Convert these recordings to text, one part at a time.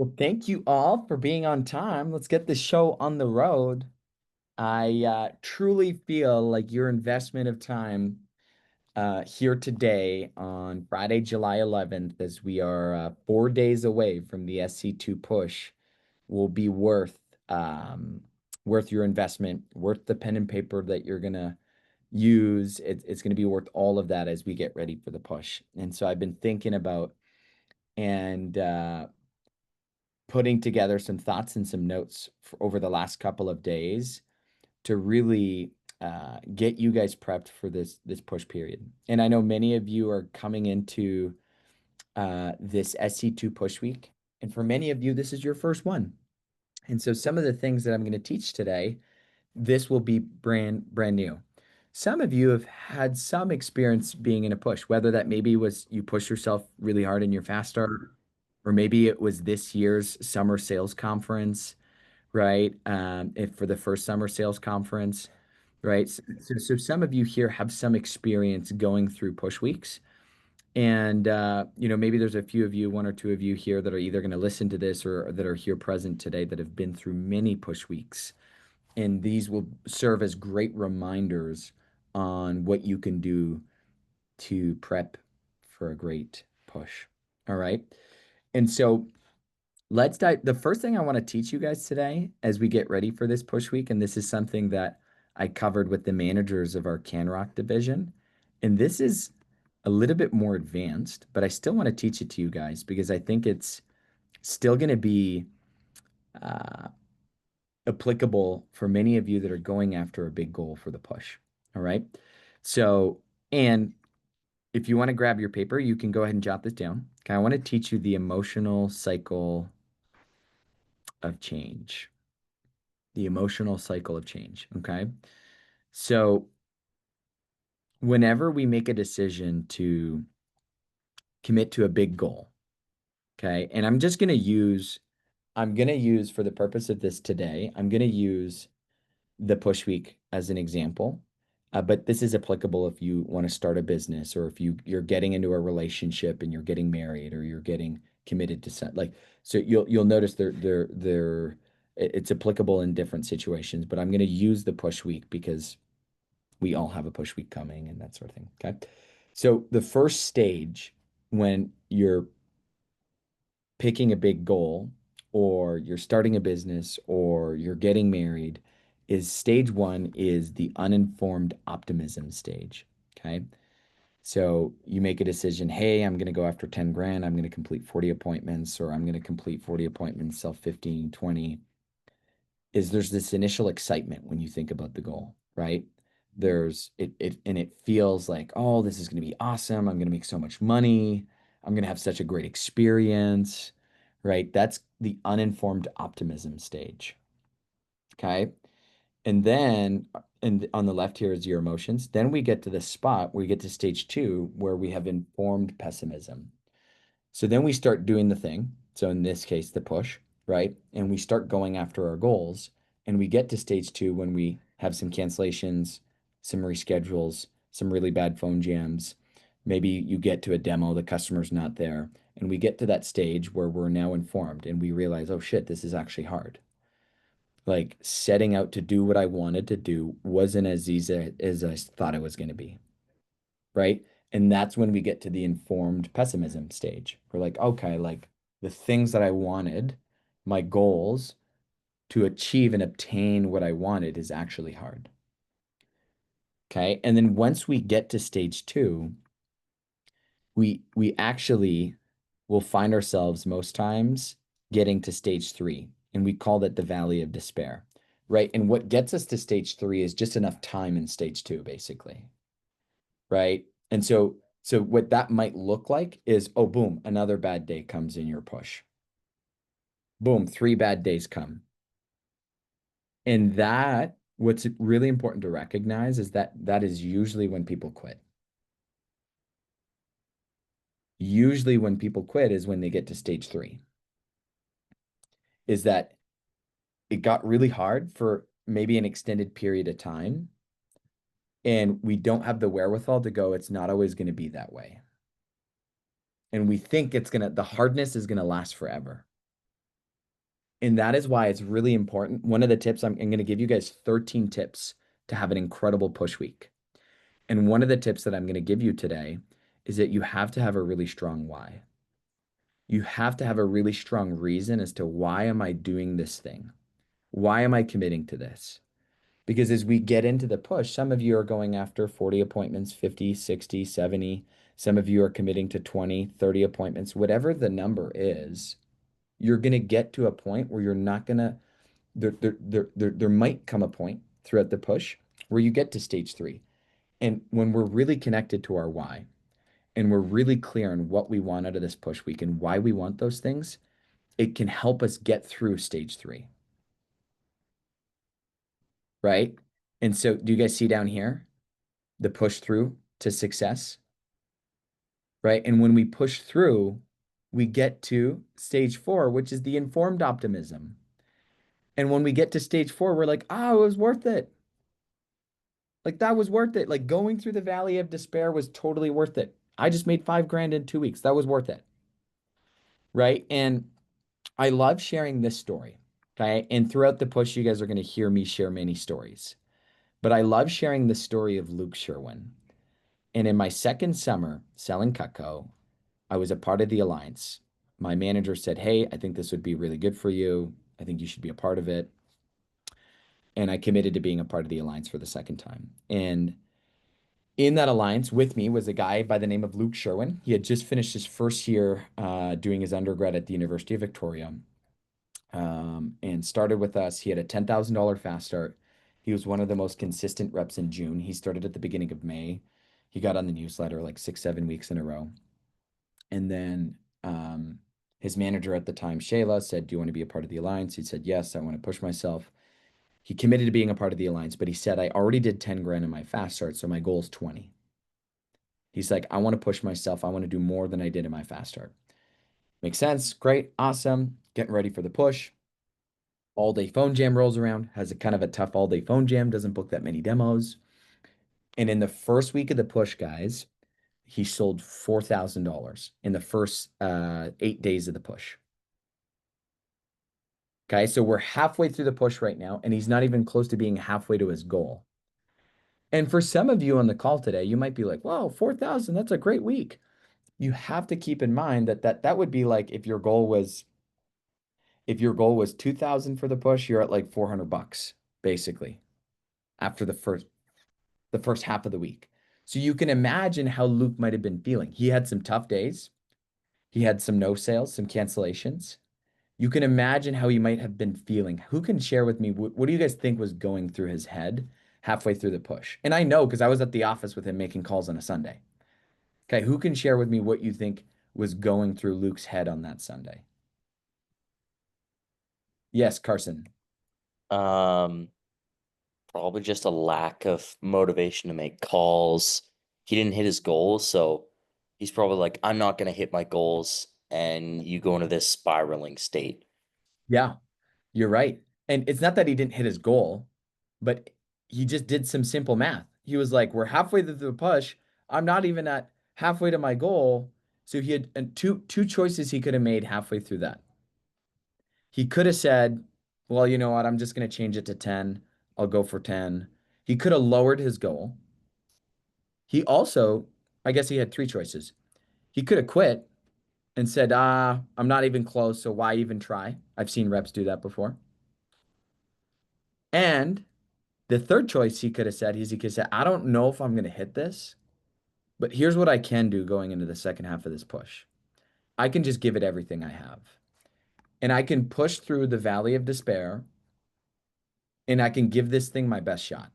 Well, thank you all for being on time. Let's get this show on the road. I truly feel like your investment of time here today on Friday, July 11th, as we are 4 days away from the SC2 push, will be worth your investment, worth the pen and paper that you're gonna use. It's gonna be worth all of that as we get ready for the push. And so I've been thinking about and putting together some thoughts and some notes for over the last couple of days to really get you guys prepped for this push period. And I know many of you are coming into this SC2 push week, and for many of you, this is your first one. And so some of the things that I'm going to teach today, this will be brand new. Some of you have had some experience being in a push, whether that maybe was you push yourself really hard in your fast start, or maybe it was this year's summer sales conference, right? If for the first summer sales conference, right? So some of you here have some experience going through push weeks. And maybe there's a few of you, one or two of you here that are either going to listen to this or that are here present today that have been through many push weeks. And these will serve as great reminders on what you can do to prep for a great push. All right. And so let's dive. The first thing I want to teach you guys today as we get ready for this push week, and this is something that I covered with the managers of our CanRock division, and this is a little bit more advanced, but I still want to teach it to you guys because I think it's still going to be uh, applicable for many of you that are going after a big goal for the push. All right. So, and if you want to grab your paper, you can go ahead and jot this down. Okay. I want to teach you the emotional cycle of change. The emotional cycle of change. Okay. So, whenever we make a decision to commit to a big goal, okay, and I'm going to use for the purpose of this today, I'm going to use the push week as an example. But this is applicable if you want to start a business or if you're getting into a relationship and you're getting married or you're getting committed to something like so you'll notice it's applicable in different situations, but I'm going to use the push week because we all have a push week coming and that sort of thing. Okay. So the first stage when you're picking a big goal or you're starting a business or you're getting married is stage one is the uninformed optimism stage. Okay. So you make a decision, hey, I'm going to go after 10 grand. I'm going to complete 40 appointments, or I'm going to complete 40 appointments, sell 15, 20. There's this initial excitement when you think about the goal, right? And it feels like, oh, this is going to be awesome. I'm going to make so much money. I'm going to have such a great experience, right? That's the uninformed optimism stage. Okay. And then, and on the left here is your emotions. Then we get to the spot where we get to stage two, where we have informed pessimism. So then we start doing the thing. So in this case, the push, right? And we start going after our goals. And we get to stage two when we have some cancellations, some reschedules, some really bad phone jams. Maybe you get to a demo, the customer's not there. And we get to that stage where we're now informed and we realize, oh shit, this is actually hard. Like setting out to do what I wanted to do wasn't as easy as I thought it was going to be, right? And that's when we get to the informed pessimism stage. We're like, okay, like the things that I wanted, my goals to achieve and obtain what I wanted is actually hard. Okay. And then once we get to stage two, we actually will find ourselves most times getting to stage three. And we call that the valley of despair. Right. And what gets us to stage three is just enough time in stage two, basically. Right. And so what that might look like is, oh, boom, another bad day comes in your push. Boom, three bad days come. And that, what's really important to recognize is that that is usually when people quit. Usually when people quit is when they get to stage three, is that it got really hard for maybe an extended period of time. And we don't have the wherewithal to go, it's not always going to be that way. And we think the hardness is going to last forever. And that is why it's really important. One of the tips I'm going to give you guys 13 tips to have an incredible push week. And one of the tips that I'm going to give you today is that you have to have a really strong why. You have to have a really strong reason as to why am I doing this thing? Why am I committing to this? Because as we get into the push, some of you are going after 40 appointments, 50, 60, 70. Some of you are committing to 20, 30 appointments, whatever the number is, you're going to get to a point where you're not going to, there might come a point throughout the push where you get to stage 3. And when we're really connected to our why and we're really clear on what we want out of this push week and why we want those things, it can help us get through stage 3, right? And so do you guys see down here the push through to success, right? And when we push through, we get to stage 4, which is the informed optimism. And when we get to stage 4, we're like, oh, it was worth it. Like that was worth it. Like going through the valley of despair was totally worth it. I just made 5 grand in 2 weeks. That was worth it. Right. And I love sharing this story. Okay. And throughout the push, you guys are going to hear me share many stories. But I love sharing the story of Luke Sherwin. And in my second summer selling Cutco, I was a part of the alliance. My manager said, hey, I think this would be really good for you. I think you should be a part of it. And I committed to being a part of the alliance for the second time. And in that alliance with me was a guy by the name of Luke Sherwin. He had just finished his first year doing his undergrad at the University of Victoria, and started with us. He had a $10,000 fast start. He was one of the most consistent reps in June. He started at the beginning of May. He got on the newsletter like 6, 7 weeks in a row. And then his manager at the time, Shayla, said, do you want to be a part of the alliance? He said, yes, I want to push myself. He committed to being a part of the alliance, but he said, I already did 10 grand in my fast start, so my goal is 20. He's like, I want to push myself. I want to do more than I did in my fast start. Makes sense. Great. Awesome. Getting ready for the push. All day phone jam rolls around, has a kind of a tough all day phone jam, doesn't book that many demos. And in the first week of the push, guys, he sold $4,000 in the first 8 days of the push. Okay. So we're halfway through the push right now, and he's not even close to being halfway to his goal. And for some of you on the call today, you might be like, wow, 4,000, that's a great week. You have to keep in mind that would be like if your goal was 2,000 for the push, you're at like $400 basically after the first half of the week. So you can imagine how Luke might have been feeling. He had some tough days. He had some no sales, some cancellations. You can imagine how he might have been feeling. Who can share with me what do you guys think was going through his head halfway through the push? And I know because I was at the office with him making calls on a Sunday. Okay, who can share with me what you think was going through Luke's head on that Sunday? Yes, Carson. Um, Probably just a lack of motivation to make calls. He didn't hit his goals, so he's probably like, I'm not gonna hit my goals, and you go into this spiraling state. Yeah, you're right. And it's not that he didn't hit his goal, but he just did some simple math. He was like, we're halfway through the push. I'm not even at halfway to my goal. So he had two choices he could have made halfway through that. He could have said, well, you know what? I'm just going to change it to 10. I'll go for 10. He could have lowered his goal. He also, I guess he had 3 choices. He could have quit and said, I'm not even close. So why even try? I've seen reps do that before. And the third choice he could have said is he could say, I don't know if I'm going to hit this, but here's what I can do going into the second half of this push. I can just give it everything I have. And I can push through the valley of despair and I can give this thing my best shot.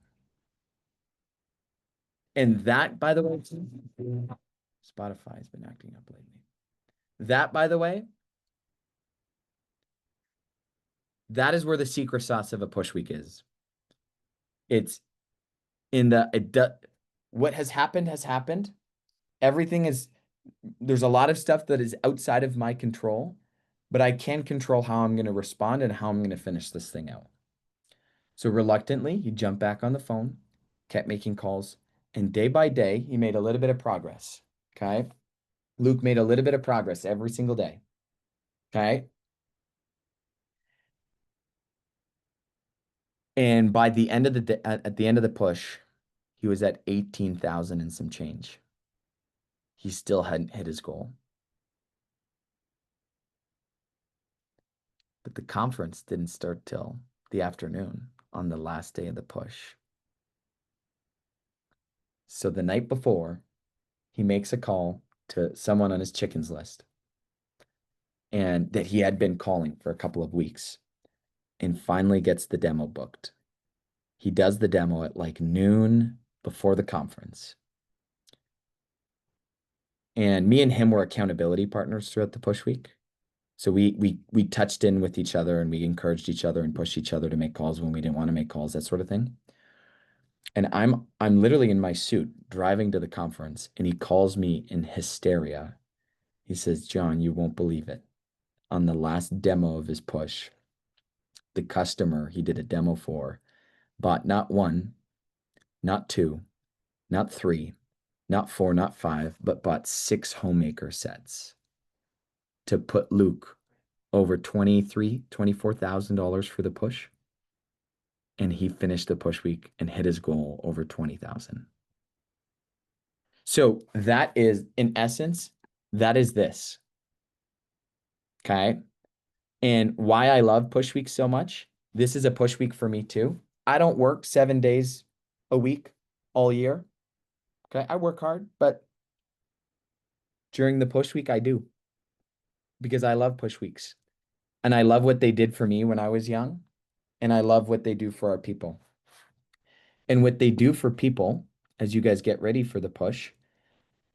And that, by the way, Spotify has been acting up lately. That, by the way, that is where the secret sauce of a push week is. It's in the, what has happened has happened. Everything is, there's a lot of stuff that is outside of my control, but I can control how I'm going to respond and how I'm going to finish this thing out. So reluctantly, he jumped back on the phone, kept making calls, and day by day, he made a little bit of progress. Okay. Luke made a little bit of progress every single day. Okay. And by the end of at the end of the push, he was at 18,000 and some change. He still hadn't hit his goal. But the conference didn't start till the afternoon on the last day of the push. So the night before, he makes a call to someone on his chickens list and that he had been calling for a couple of weeks and finally gets the demo booked. He does the demo at like noon before the conference. And me and him were accountability partners throughout the push week. So we touched in with each other and we encouraged each other and pushed each other to make calls when we didn't want to make calls, that sort of thing. And I'm literally in my suit driving to the conference and he calls me in hysteria. He says, "John, you won't believe it. On the last demo of his push, the customer he did a demo for bought not one, not two, not three, not four, not five, but bought six homemaker sets to put Luke over $24,000 for the push. And he finished the push week and hit his goal over 20,000. So that is, in essence, that is this. Okay. And why I love push week so much. This is a push week for me too. I don't work 7 days a week all year. Okay. I work hard, but during the push week, I do because I love push weeks and I love what they did for me when I was young. And I love what they do for our people. And what they do for people as you guys get ready for the push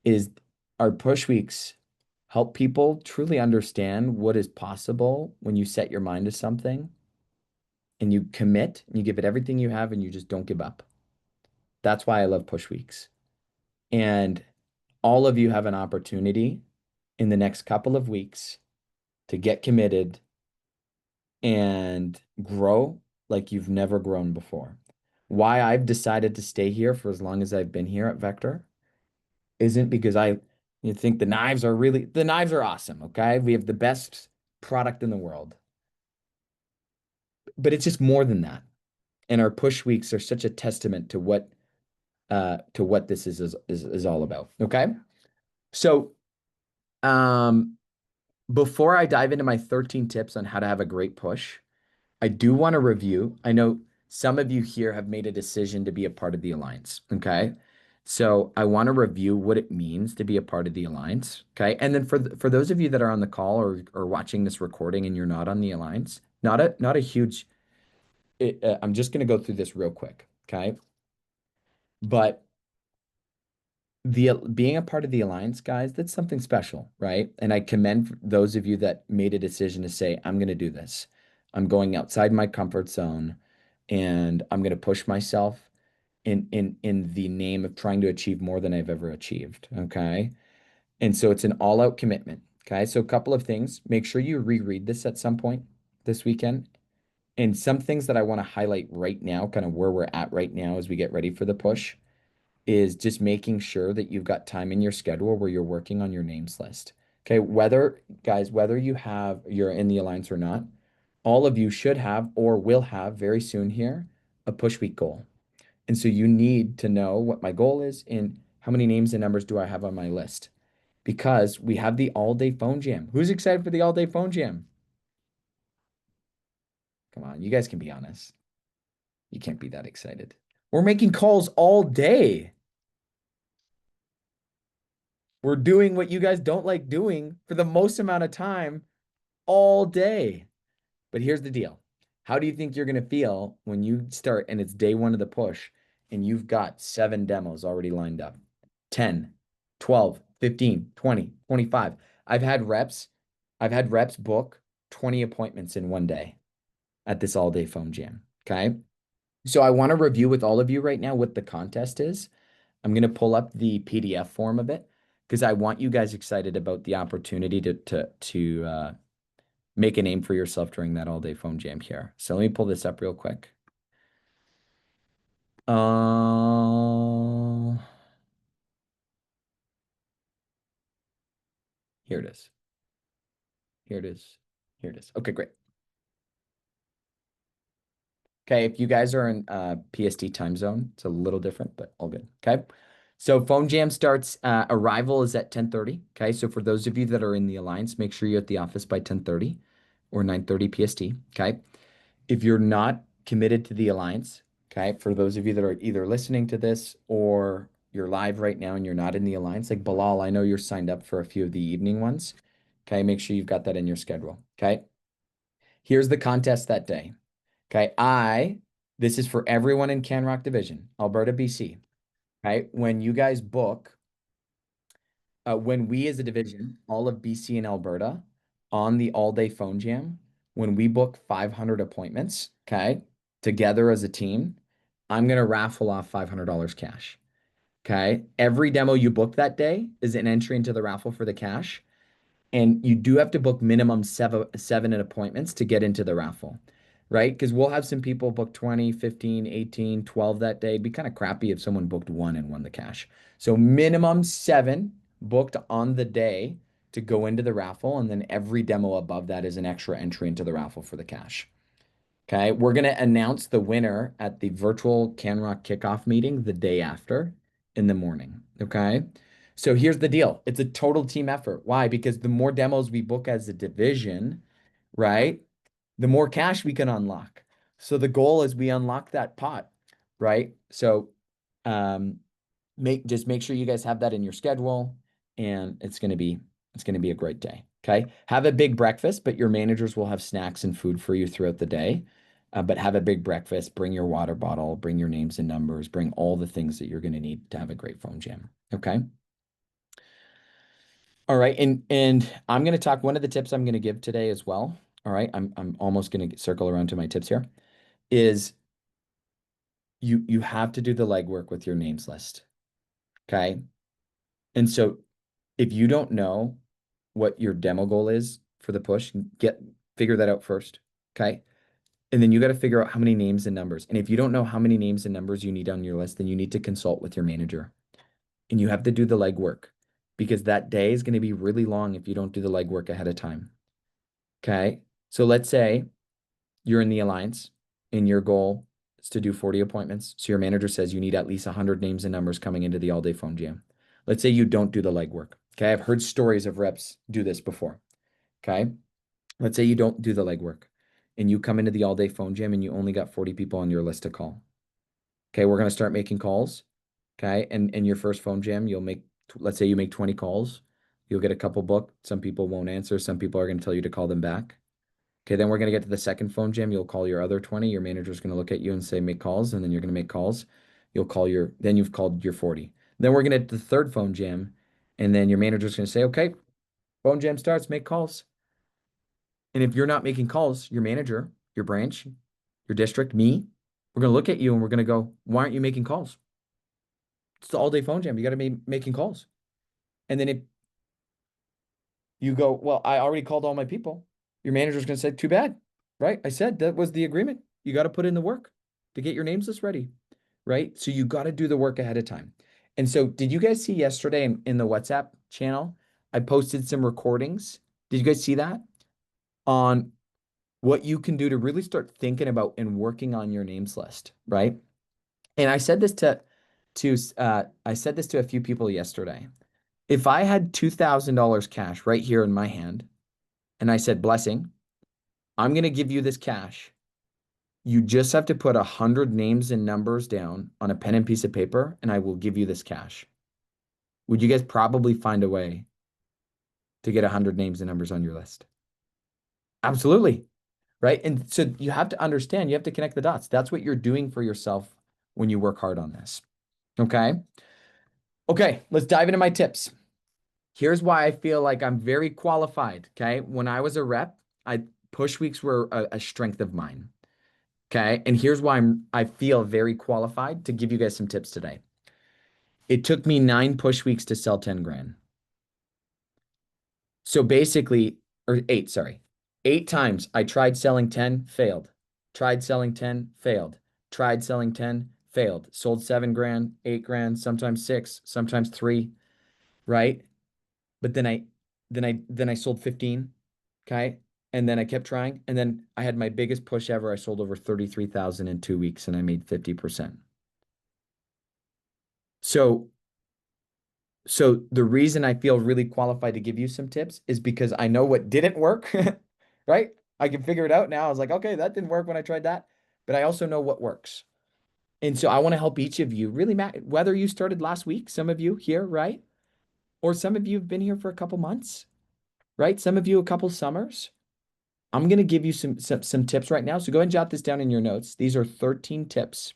is our push weeks help people truly understand what is possible when you set your mind to something and you commit and you give it everything you have and you just don't give up. That's why I love push weeks. And all of you have an opportunity in the next couple of weeks to get committed and grow like you've never grown before. Why I've decided to stay here for as long as I've been here at Vector isn't because you think the knives are awesome, okay? We have the best product in the world. But it's just more than that. And our push weeks are such a testament to what this is all about. Okay. So um before I dive into my 13 tips on how to have a great push, I do want to review. I know some of you here have made a decision to be a part of the Alliance. Okay. So I want to review what it means to be a part of the Alliance. Okay. And then for those of you that are on the call or watching this recording and you're not on the Alliance, not a huge, I'm just going to go through this real quick. Okay. But the being a part of the Alliance, guys, that's something special, right? And I commend those of you that made a decision to say, I'm going to do this. I'm going outside my comfort zone and I'm going to push myself in the name of trying to achieve more than I've ever achieved. Okay. And so it's an all-out commitment. Okay. So a couple of things. Make sure you reread this at some point this weekend. And some things that I want to highlight right now, kind of where we're at right now as we get ready for the push, is just making sure that you've got time in your schedule where you're working on your names list. Okay, whether you're in the Alliance or not, all of you should have or will have very soon here a push week goal. And so you need to know what my goal is and how many names and numbers do I have on my list. Because we have the all-day phone jam. Who's excited for the all-day phone jam? Come on, you guys can be honest. You can't be that excited. We're making calls all day. We're doing what you guys don't like doing for the most amount of time all day. But here's the deal. How do you think you're going to feel when you start and it's day one of the push and you've got 7 demos already lined up? 10, 12, 15, 20, 25. I've had reps, I've had reps book 20 appointments in one day at this all day phone jam. Okay. So I want to review with all of you right now what the contest is. I'm going to pull up the PDF form of it because I want you guys excited about the opportunity to make a name for yourself during that all day phone jam here. So let me pull this up real quick. Uh, Here it is. Here it is. Here it is. Okay, great. Okay, if you guys are in PST time zone, it's a little different, but all good. Okay. So phone jam starts, arrival is at 10:30. Okay. So for those of you that are in the alliance, make sure you're at the office by 10:30 or 9:30 PST. Okay. If you're not committed to the alliance, okay, for those of you that are either listening to this or you're live right now and you're not in the alliance, like Bilal, I know you're signed up for a few of the evening ones. Okay. Make sure you've got that in your schedule. Okay. Here's the contest that day. Okay. This is for everyone in Canrock Division, Alberta, BC. Okay. When you guys book, when we as a division, all of BC and Alberta, on the all-day phone jam, when we book 500 appointments, okay, together as a team, I'm gonna raffle off $500 cash. Okay. Every demo you book that day is an entry into the raffle for the cash. And you do have to book minimum seven appointments to get into the raffle, right? Because we'll have some people book 20, 15, 18, 12 that day. It'd be kind of crappy if someone booked one and won the cash. So minimum seven booked on the day to go into the raffle. And then every demo above that is an extra entry into the raffle for the cash. Okay. We're going to announce the winner at the virtual Canrock kickoff meeting the day after in the morning. Okay. So here's the deal. It's a total team effort. Why? Because the more demos we book as a division, right, the more cash we can unlock. So the goal is we unlock that pot, right? So um, make sure you guys have that in your schedule, and it's gonna be a great day. Okay. Have a big breakfast, but your managers will have snacks and food for you throughout the day. But have a big breakfast, bring your water bottle, bring your names and numbers, bring all the things that you're going to need to have a great phone jam. Okay. All right. And I'm going to talk one of the tips I'm going to give today as well. All right. I'm almost going to circle around to my tips here is you have to do the legwork with your names list. Okay. And so if you don't know what your demo goal is for the push, figure that out first. Okay. And then you got to figure out how many names and numbers. And if you don't know how many names and numbers you need on your list, then you need to consult with your manager. And you have to do the legwork because that day is going to be really long if you don't do the legwork ahead of time. Okay. So let's say you're in the alliance and your goal is to do 40 appointments. So your manager says you need at least 100 names and numbers coming into the all day phone jam. Let's say you don't do the legwork. Okay. I've heard stories of reps do this before. Okay. Let's say you don't do the legwork and you come into the all day phone jam and you only got 40 people on your list to call. Okay. We're going to start making calls. Okay. And in your first phone jam, let's say you make 20 calls. You'll get a couple booked. Some people won't answer. Some people are going to tell you to call them back. Okay, then we're going to get to the second phone jam. You'll call your other 20. Your manager's going to look at you and say, make calls. And then you're going to make calls. Then you've called your 40. Then we're going to get to the third phone jam. And then your manager's going to say, okay, phone jam starts, make calls. And if you're not making calls, your manager, your branch, your district, me, we're going to look at you and we're going to go, why aren't you making calls? It's the all day phone jam. You got to be making calls. And then if you go, well, I already called all my people. Your manager's going to say, too bad, right? I said that was the agreement. You got to put in the work to get your names list ready, right? So you got to do the work ahead of time. And so, did you guys see yesterday in the WhatsApp channel? I posted some recordings. Did you guys see that on what you can do to really start thinking about and working on your names list, right? And I said this to a few people yesterday. If I had $2,000 cash right here in my hand, and I said, Blessing, I'm going to give you this cash. You just have to put 100 names and numbers down on a pen and piece of paper, and I will give you this cash. Would you guys probably find a way to get 100 names and numbers on your list? Absolutely. Right. And so you have to understand, you have to connect the dots. That's what you're doing for yourself when you work hard on this. Okay. Okay. Let's dive into my tips. Here's why I feel like I'm very qualified. Okay. When I was a rep, push weeks were a strength of mine. Okay. And here's why I feel very qualified to give you guys some tips today. It took me 9 push weeks to sell 10 grand. So basically, or eight, sorry. 8 times I tried selling 10, failed. Tried selling 10, failed. Tried selling 10, failed. Sold 7 grand, 8 grand, sometimes 6, sometimes 3, right? But then I sold 15. Okay. And then I kept trying. And then I had my biggest push ever. I sold over 33,000 in 2 weeks and I made 50%. So, so the reason I feel really qualified to give you some tips is because I know what didn't work, right? I can figure it out now. I was like, okay, that didn't work when I tried that, but I also know what works. And so I want to help each of you really, whether you started last week, some of you here, right? Or some of you have been here for a couple months, right? Some of you a couple summers. I'm going to give you some tips right now. So go ahead and jot this down in your notes. These are 13 tips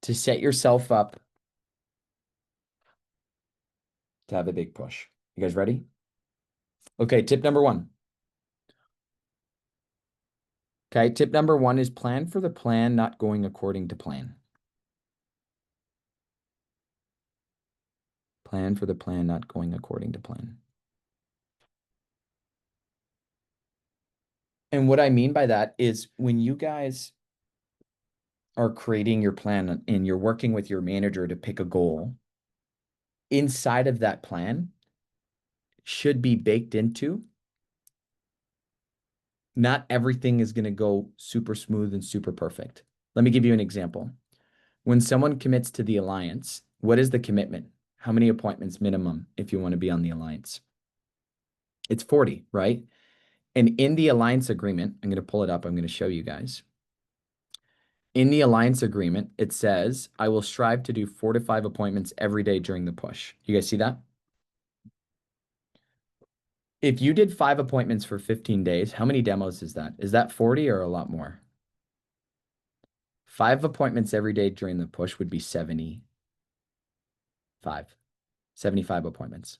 to set yourself up to have a big push. You guys ready? Okay, tip number one. Okay, tip number one is plan for the plan not going according to plan. Plan for the plan not going according to plan. And what I mean by that is when you guys are creating your plan and you're working with your manager to pick a goal, inside of that plan should be baked into. Not everything is going to go super smooth and super perfect. Let me give you an example. When someone commits to the alliance, what is the commitment? How many appointments minimum if you want to be on the alliance? It's 40, right? And in the alliance agreement, I'm going to pull it up. I'm going to show you guys. In the alliance agreement, it says, I will strive to do 4 to 5 appointments every day during the push. You guys see that? If you did 5 appointments for 15 days, how many demos is that? Is that 40 or a lot more? 5 appointments every day during the push would be 75 appointments.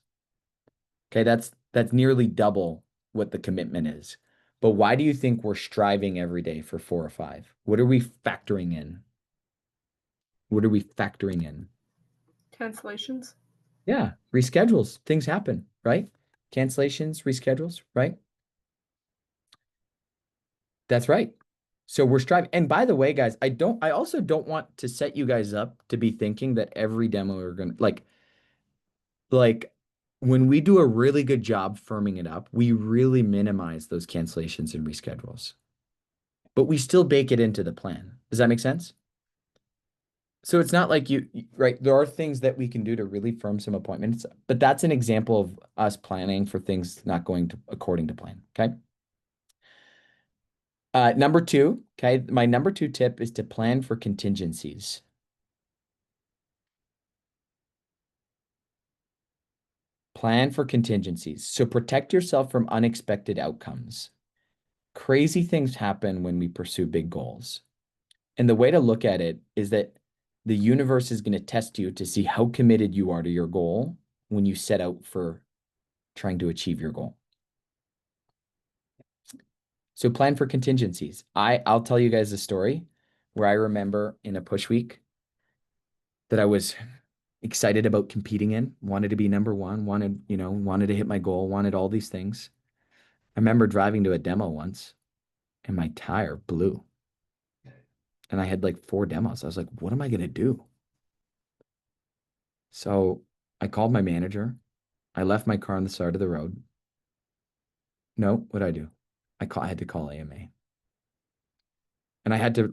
Okay, that's nearly double what the commitment is. But why do you think we're striving every day for 4 or 5? What are we factoring in? What are we factoring in? Cancellations. Yeah, reschedules. Things happen, right? Cancellations, reschedules, right? That's right. So we're striving. And by the way, guys, I also don't want to set you guys up to be thinking that every demo are gonna like when we do a really good job firming it up, we really minimize those cancellations and reschedules. But we still bake it into the plan. Does that make sense? So it's not like right? There are things that we can do to really firm some appointments, but that's an example of us planning for things not going according to plan. Okay. Number two, okay, my number 2 tip is to plan for contingencies. Plan for contingencies. So protect yourself from unexpected outcomes. Crazy things happen when we pursue big goals. And the way to look at it is that the universe is going to test you to see how committed you are to your goal when you set out for trying to achieve your goal. So plan for contingencies. I'll tell you guys a story where I remember in a push week that I was excited about competing in, wanted to be number one, wanted to hit my goal, wanted all these things. I remember driving to a demo once and my tire blew. And I had like 4 demos. I was like, what am I going to do? So I called my manager. I left my car on the side of the road. No, what'd I do? I had to call AMA. And I had to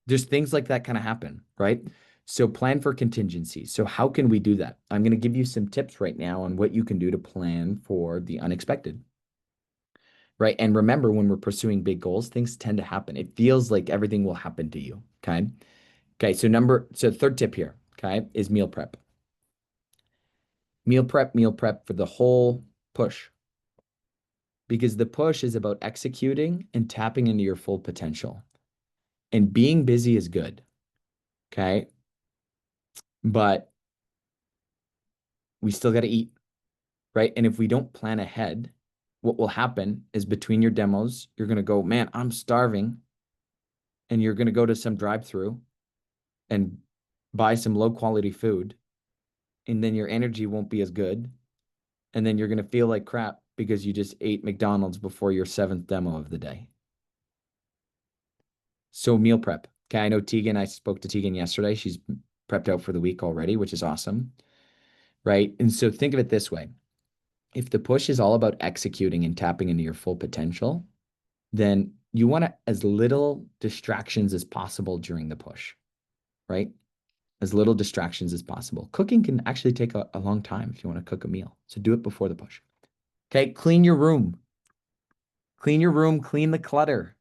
just things like that kind of happen, right? So plan for contingencies. So how can we do that? I'm going to give you some tips right now on what you can do to plan for the unexpected. Right. And remember, when we're pursuing big goals, things tend to happen. It feels like everything will happen to you. Okay. Okay. So third tip here, okay, is meal prep. Meal prep for the whole push. Because the push is about executing and tapping into your full potential. And being busy is good. Okay. But we still got to eat. Right. And if we don't plan ahead, what will happen is between your demos, you're going to go, man, I'm starving. And you're going to go to some drive-through and buy some low quality food. And then your energy won't be as good. And then you're going to feel like crap because you just ate McDonald's before your 7th demo of the day. So meal prep. Okay. I know Tegan, I spoke to Tegan yesterday. She's prepped out for the week already, which is awesome. Right. And so think of it this way. if the push is all about executing and tapping into your full potential, then you want as little distractions as possible during the push, right? As little distractions as possible. Cooking can actually take a long time if you want to cook a meal. So do it before the push. Okay, clean your room. Clean your room, clean the clutter,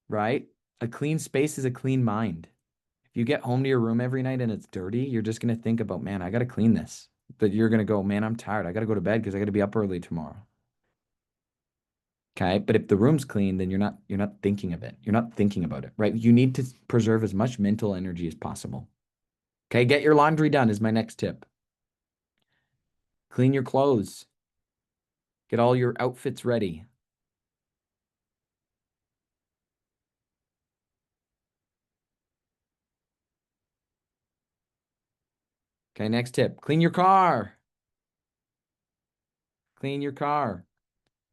right? A clean space is a clean mind. If you get home to your room every night and it's dirty, you're just going to think about, man, I got to clean this. But you're going to go, man, I'm tired. I got to go to bed because I got to be up early tomorrow. Okay. But if the room's clean, then you're not thinking of it. You're not thinking about it, right? You need to preserve as much mental energy as possible. Okay. Get your laundry done is my next tip. Clean your clothes. Get all your outfits ready. Okay. Next tip. Clean your car. Clean your car.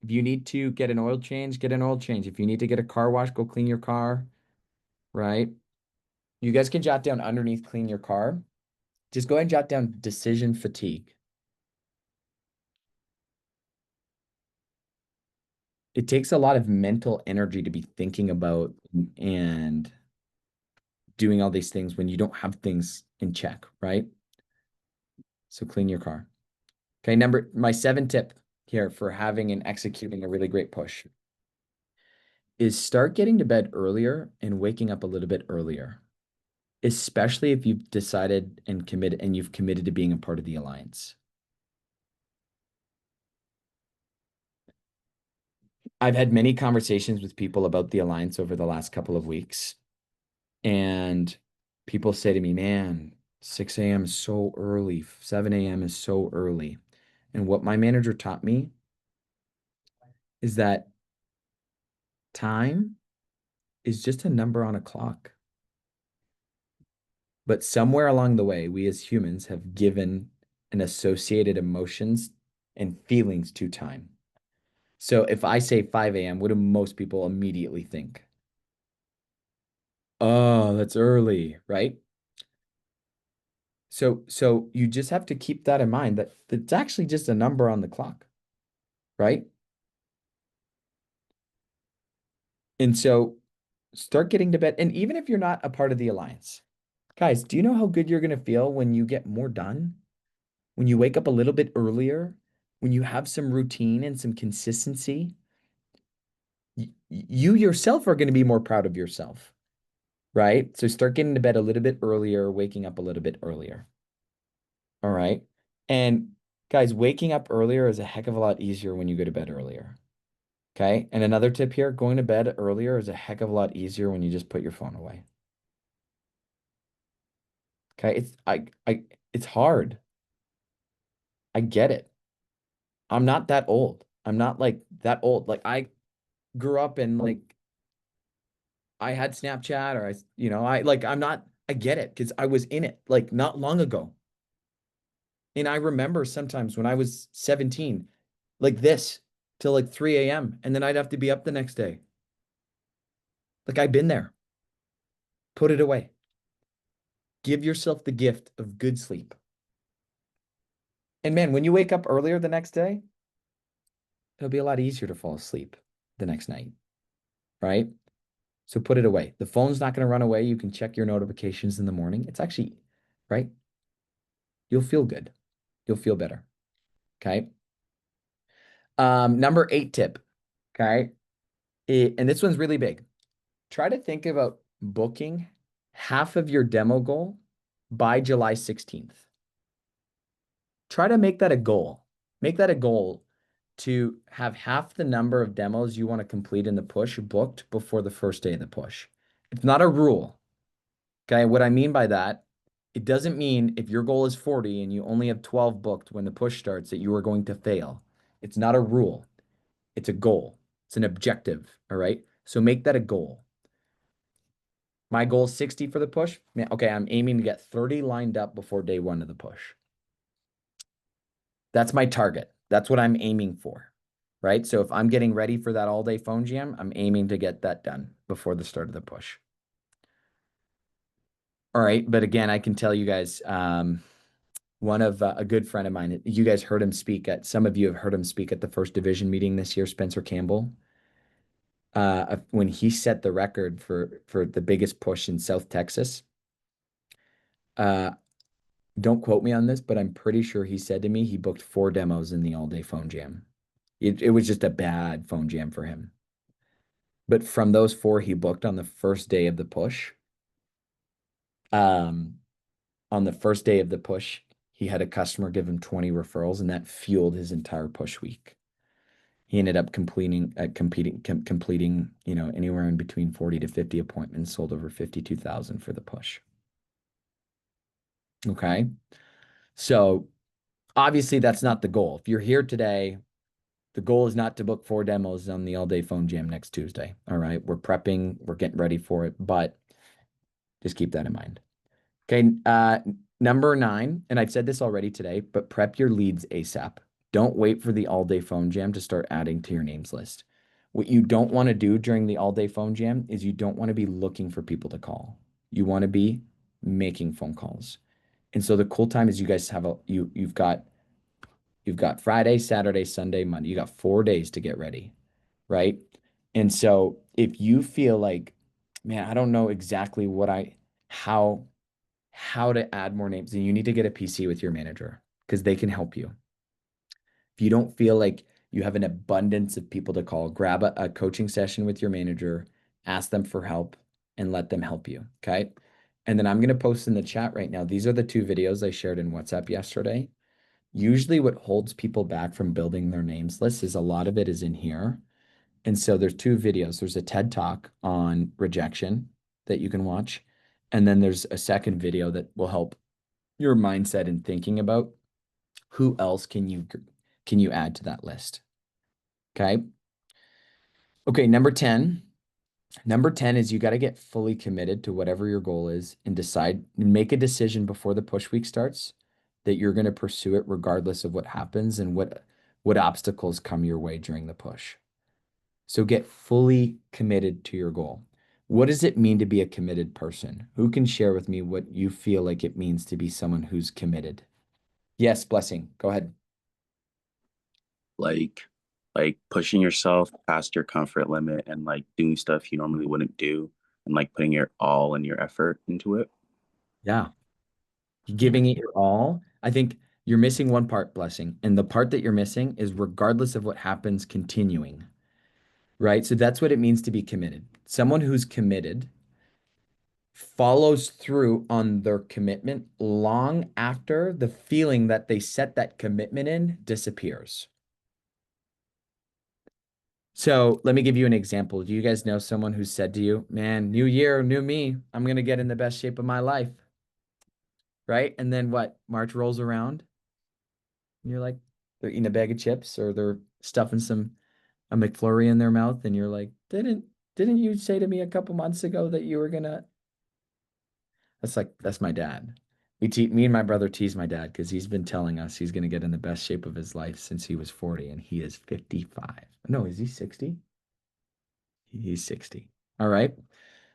If you need to get an oil change, get an oil change. If you need to get a car wash, go clean your car, right? You guys can jot down underneath clean your car. Just go ahead and jot down decision fatigue. It takes a lot of mental energy to be thinking about and doing all these things when you don't have things in check, right? So clean your car. Okay, my 7 tip here for having and executing a really great push is start getting to bed earlier and waking up a little bit earlier, especially if you've decided and you've committed to being a part of the alliance. I've had many conversations with people about the alliance over the last couple of weeks, and people say to me, man, 6 a.m. is so early, 7 a.m. is so early. And what my manager taught me is that time is just a number on a clock. But somewhere along the way, we as humans have given an associated emotions and feelings to time. So if I say 5 a.m., what do most people immediately think? Oh, that's early, right? So you just have to keep that in mind that it's actually just a number on the clock, right? And so start getting to bed. And even if you're not a part of the alliance, guys, do you know how good you're going to feel when you get more done? When you wake up a little bit earlier, when you have some routine and some consistency, you yourself are going to be more proud of yourself, right? So start getting to bed a little bit earlier, waking up a little bit earlier. All right. And guys, waking up earlier is a heck of a lot easier when you go to bed earlier. Okay. And another tip here, going to bed earlier is a heck of a lot easier when you just put your phone away. Okay. It's hard. I get it. I'm not that old. I'm not like that old. Like I grew up and like I had Snapchat or I get it because I was in it like not long ago. And I remember sometimes when I was 17, like this till like 3 a.m. and then I'd have to be up the next day. Like I've been there. Put it away. Give yourself the gift of good sleep. And man, when you wake up earlier the next day, it'll be a lot easier to fall asleep the next night, right? So put it away. The phone's not going to run away. You can check your notifications in the morning. It's actually, right? You'll feel good. You'll feel better. Okay. Number 8 tip. Okay. And this one's really big. Try to think about booking half of your demo goal by July 16th. Try to make that a goal. Make that a goal to have half the number of demos you want to complete in the push booked before the first day of the push. It's not a rule. Okay. What I mean by that, it doesn't mean if your goal is 40 and you only have 12 booked when the push starts that you are going to fail. It's not a rule. It's a goal. It's an objective. All right. So make that a goal. My goal is 60 for the push. Okay, I'm aiming to get 30 lined up before day 1 of the push. That's my target. That's what I'm aiming for, right? So if I'm getting ready for that all-day phone jam, I'm aiming to get that done before the start of the push. All right, but again, I can tell you guys, a good friend of mine. You guys heard him speak at, some of you have heard him speak at the first division meeting this year, Spencer Campbell. When he set the record for the biggest push in South Texas. Don't quote me on this, but I'm pretty sure he said to me he booked 4 demos in the all-day phone jam. It was just a bad phone jam for him. But from those 4 he booked on the first day of the push, on the first day of the push, he had a customer give him 20 referrals, and that fueled his entire push week. He ended up completing, anywhere in between 40 to 50 appointments, sold over 52,000 for the push. Okay. So obviously that's not the goal. If you're here today, the goal is not to book 4 demos on the all-day phone jam next Tuesday. All right. We're prepping, we're getting ready for it, but just keep that in mind. Okay. Number 9, and I've said this already today, but prep your leads ASAP. Don't wait for the all-day phone jam to start adding to your names list. What you don't want to do during the all-day phone jam is you don't want to be looking for people to call. You want to be making phone calls. And so the cool time is you guys have you've got Friday, Saturday, Sunday, Monday. You got 4 days to get ready, right? And so if you feel like, man, I don't know exactly how to add more names, then you need to get a PC with your manager because they can help you. If you don't feel like you have an abundance of people to call, grab a coaching session with your manager, ask them for help, and let them help you. Okay. And then I'm going to post in the chat right now. These are the 2 videos I shared in WhatsApp yesterday. Usually what holds people back from building their names list is a lot of it is in here. And so there's 2 videos. There's a TED Talk on rejection that you can watch. And then there's a second video that will help your mindset in thinking about who else can you add to that list. Okay. Okay. Number 10 is you got to get fully committed to whatever your goal is and make a decision before the push week starts that you're going to pursue it regardless of what happens and what obstacles come your way during the push. So get fully committed to your goal. What does it mean to be a committed person? Who can share with me what you feel like it means to be someone who's committed? Yes, Blessing, go ahead. Like like pushing yourself past your comfort limit and like doing stuff you normally wouldn't do and like putting your all and your effort into it. Yeah. Giving it your all. I think you're missing one part, Blessing. And the part that you're missing is regardless of what happens, continuing, right? So that's what it means to be committed. Someone who's committed follows through on their commitment long after the feeling that they set that commitment in disappears. So let me give you an example. Do you guys know someone who said to you, man, new year, new me, I'm going to get in the best shape of my life, right? And then what? March rolls around and you're like, they're eating a bag of chips or they're stuffing a McFlurry in their mouth. And you're like, didn't you say to me a couple months ago that you were gonna? That's my dad. Me and my brother tease my dad because he's been telling us he's gonna get in the best shape of his life since he was 40 and he is 55. No, is he 60? He's 60. All right.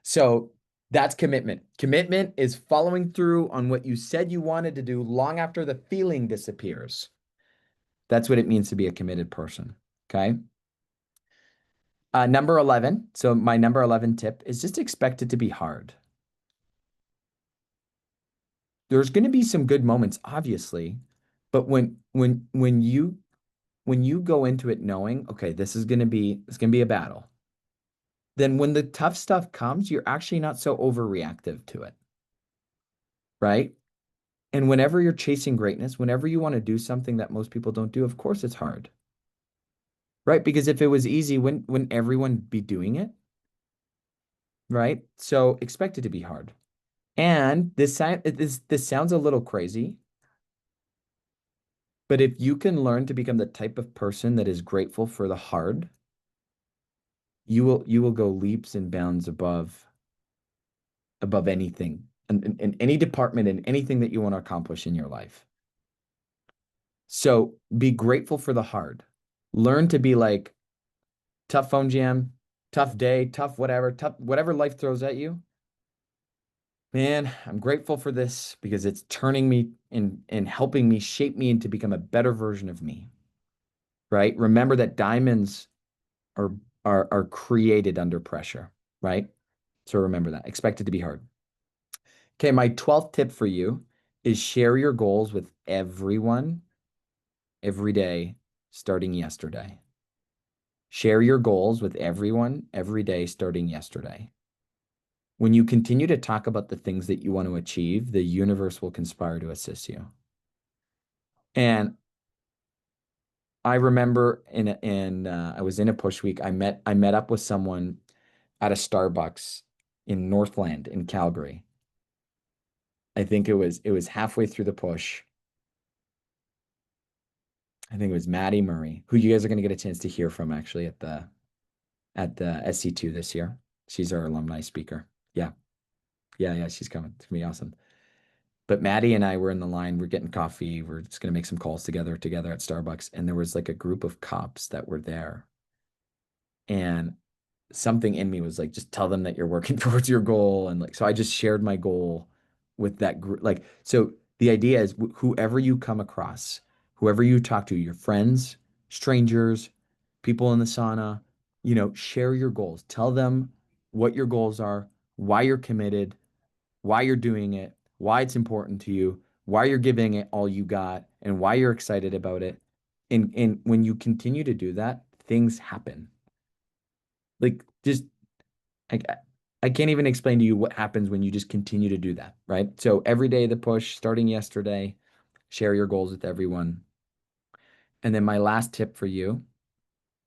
So that's commitment. Commitment is following through on what you said you wanted to do long after the feeling disappears. That's what it means to be a committed person. Okay. Number 11. So my number 11 tip is just expect it to be hard. There's going to be some good moments, obviously, but when you go into it knowing, okay, it's going to be a battle, then when the tough stuff comes, you're actually not so overreactive to it, right? And whenever you're chasing greatness, whenever you want to do something that most people don't do, of course it's hard, right? Because if it was easy, wouldn't everyone be doing it, right? So expect it to be hard. And this sounds a little crazy, but if you can learn to become the type of person that is grateful for the hard, you will go leaps and bounds above anything in any department and anything that you want to accomplish in your life. So be grateful for the hard. Learn to be like tough phone jam, tough day, tough whatever life throws at you. Man, I'm grateful for this because it's turning me and helping me shape me into become a better version of me, right? Remember that diamonds are are created under pressure, right? So remember that. Expect it to be hard. Okay, my 12th tip for you is share your goals with everyone every day starting yesterday. Share your goals with everyone every day starting yesterday. When you continue to talk about the things that you want to achieve, the universe will conspire to assist you. And I remember I was in a push week. I met up with someone at a Starbucks in Northland in Calgary. I think it was halfway through the push. I think it was Maddie Murray, who you guys are going to get a chance to hear from actually at the SC2 this year. She's our alumni speaker. Yeah. Yeah, yeah, she's coming. It's gonna be awesome. But Maddie and I were in the line, we're getting coffee, we're just gonna make some calls together at Starbucks. And there was like a group of cops that were there. And something in me was like, just tell them that you're working towards your goal. And like, so I just shared my goal with that group. Like, so the idea is whoever you come across, whoever you talk to, your friends, strangers, people in the sauna, share your goals. Tell them what your goals are, why you're committed, why you're doing it, why it's important to you, why you're giving it all you got, and why you're excited about it. And when you continue to do that, things happen. Like just I I can't even explain to you what happens when you just continue to do that, right? So every day the push, starting yesterday, share your goals with everyone. And then my last tip for you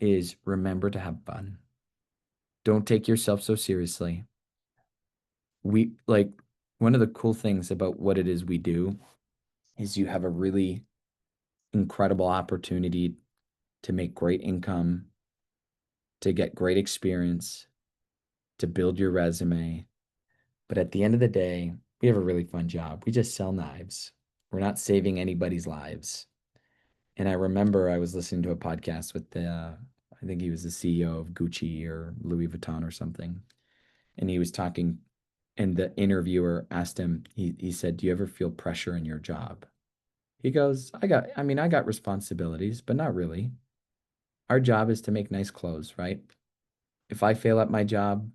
is remember to have fun. Don't take yourself so seriously. We like one of the cool things about what it is we do is you have a really incredible opportunity to make great income, to get great experience, to build your resume. But at the end of the day, we have a really fun job. We just sell knives. We're not saving anybody's lives. And I remember I was listening to a podcast with I think he was the CEO of Gucci or Louis Vuitton or something. And he was talking, and the interviewer asked him, he said, "Do you ever feel pressure in your job?" He goes, I got responsibilities, but not really. Our job is to make nice clothes, right? If I fail at my job,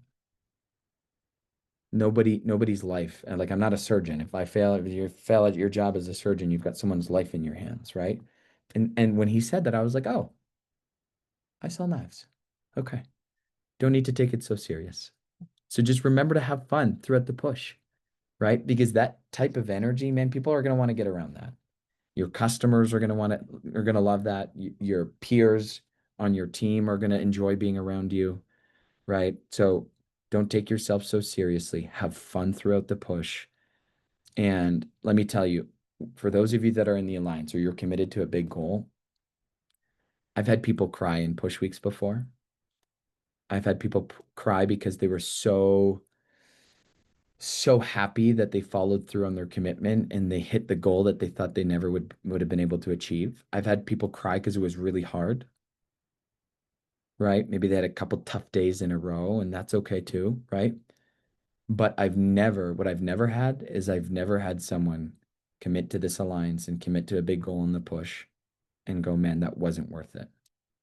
nobody's life. And like I'm not a surgeon. If you fail at your job as a surgeon, you've got someone's life in your hands, right? And when he said that, I was like, oh, I sell knives. Okay. Don't need to take it so serious. So just remember to have fun throughout the push, right? Because that type of energy, man, people are going to want to get around that. Your customers are going to love that. Your peers on your team are going to enjoy being around you, right? So don't take yourself so seriously. Have fun throughout the push. And let me tell you, for those of you that are in the alliance or you're committed to a big goal, I've had people cry in push weeks before. I've had people cry because they were so happy that they followed through on their commitment and they hit the goal that they thought they never would have been able to achieve. I've had people cry because it was really hard, right? Maybe they had a couple tough days in a row, and that's okay too, right? But what I've never had is I've never had someone commit to this alliance and commit to a big goal in the push and go, man, that wasn't worth it.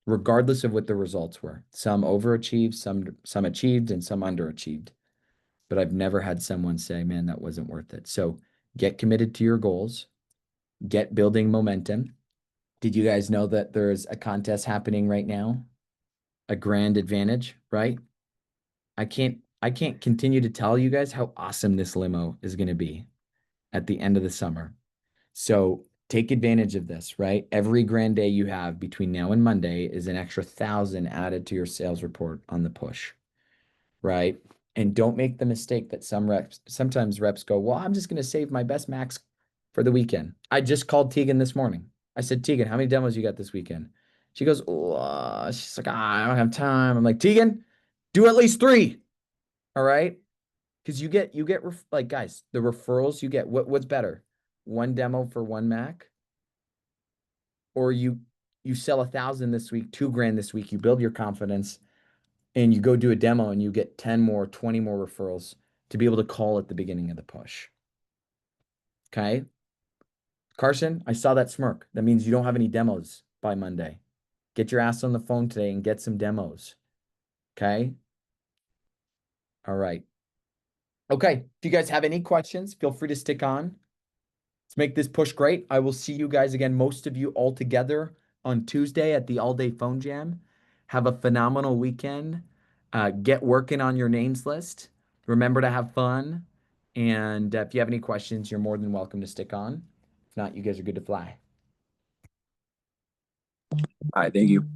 Regardless of what the results were. Some overachieved, some achieved, and some underachieved. But I've never had someone say, man, that wasn't worth it. So get committed to your goals, get building momentum. Did you guys know that there's a contest happening right now? A grand advantage, right? I can't continue to tell you guys how awesome this limo is going to be at the end of the summer. So take advantage of this, right? Every grand day you have between now and Monday is an extra 1,000 added to your sales report on the push, right? And don't make the mistake that sometimes reps go, well, I'm just going to save my best max for the weekend. I just called Tegan this morning. I said, Tegan, how many demos you got this weekend? She goes, oh, she's like, I don't have time. I'm like, Tegan, do at least 3. All right. Because you get like guys, the referrals you get, what's better? One demo for one Mac, or you sell 1,000 this week, 2 grand this week, you build your confidence and you go do a demo and you get 10 more, 20 more referrals to be able to call at the beginning of the push. Okay. Carson, I saw that smirk. That means you don't have any demos by Monday. Get your ass on the phone today and get some demos. Okay. All right. Okay. If you guys have any questions, feel free to stick on. Let's make this push great. I will see you guys again, most of you all together on Tuesday at the all-day phone jam. Have a phenomenal weekend. Get working on your names list. Remember to have fun. And if you have any questions, you're more than welcome to stick on. If not, you guys are good to fly. All right, thank you.